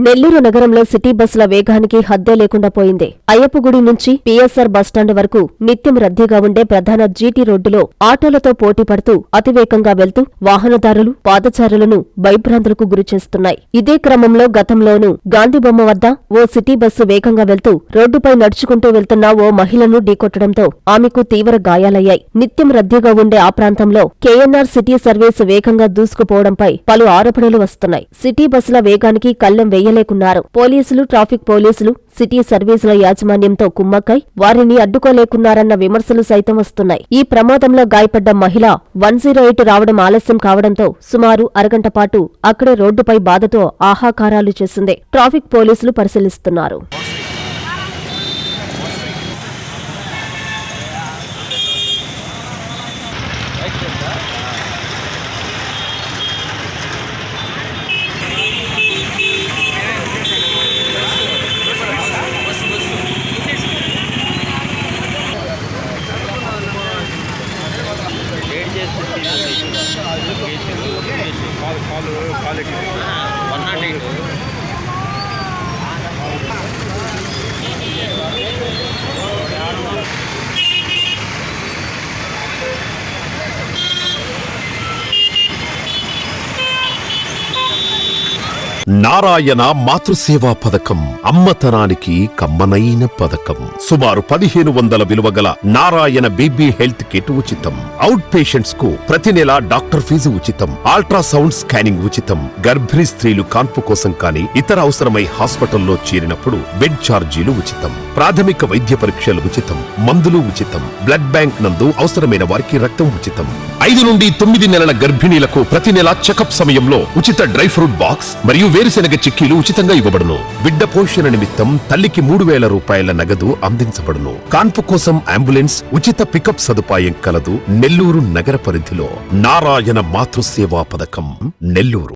నెల్లూరు నగరంలో సిటీ బస్సుల వేగానికి హద్దే లేకుండా పోయింది. అయ్యప్పగుడి నుంచి పీఎస్ఆర్ బస్టాండ్ వరకు నిత్యం రద్దీగా ఉండే ప్రధాన జీటీ రోడ్డులో ఆటోలతో పోటీ పడుతూ అతివేగంగా వెళ్తూ వాహనదారులు, పాదచారులను భయభ్రాంతులకు గురిచేస్తున్నాయి. ఇదే క్రమంలో గతంలోనూ గాంధీబొమ్మ వద్ద ఓ సిటీ బస్సు వేగంగా వెళ్తూ రోడ్డుపై నడుచుకుంటూ వెళ్తున్న ఓ మహిళను ఢీకొట్టడంతో ఆమెకు తీవ్ర గాయాలయ్యాయి. నిత్యం రద్దీగా ఉండే ఆ ప్రాంతంలో కేఎన్ఆర్ సిటీ సర్వీస్ వేగంగా దూసుకుపోవడంపై పలు ఆరోపణలు వస్తున్నాయి. సిటీ బస్సుల వేగానికి కళ్లెం వేయలేకున్నారు. పోలీసులు, ట్రాఫిక్ పోలీసులు సిటీ సర్వీసుల యాజమాన్యంతో కుమ్మక్కై వారిని అడ్డుకోలేకున్నారన్న విమర్శలు సైతం వస్తున్నాయి. ఈ ప్రమాదంలో గాయపడ్డ మహిళ 108 రావడం ఆలస్యం కావడంతో సుమారు అరగంట పాటు అక్కడే రోడ్డుపై బాధతో ఆహాకారాలు చేసింది. ట్రాఫిక్ పోలీసులు పరిశీలిస్తున్నారు. నారాయణ మాతృసేవా పథకం అమ్మతనానికి కమ్మనైన పథకం. సుమారు 1500 విలువగల నారాయణ బేబీ హెల్త్ కిట్ ఉచితం. అవుట్ పేషెంట్స్ కు ప్రతి నెల డాక్టర్ ఫీజు ఉచితం. అల్ట్రాసౌండ్ స్కానింగ్ ఉచితం. గర్భిణీ స్త్రీలు కాన్పు కోసం కానీ ఇతర అవసరమై హాస్పిటల్లో చేరినప్పుడు బెడ్ ఛార్జీలు ఉచితం. ప్రాథమిక వైద్య పరీక్షలు ఉచితం. మందులు ఉచితం. బ్లడ్ బ్యాంక్ నందు అవసరమైన వారికి రక్తం ఉచితం. 5 నుండి 9 నెలల గర్భిణీలకు ప్రతి నెల చెకప్ సమయంలో ఉచిత డ్రై ఫ్రూట్ బాక్స్ మరియు వేరుశెనగ చిక్కీలు ఉచితంగా ఇవ్వబడును. బిడ్డ పోషణ నిమిత్తం తల్లికి 3000 రూపాయల నగదు అందించబడును. కాన్పు కోసం అంబులెన్స్ ఉచిత పికప్ సదుపాయం కలదు. నెల్లూరు నగర పరిధిలో నారాయణ మాతృసేవా పథకం, నెల్లూరు.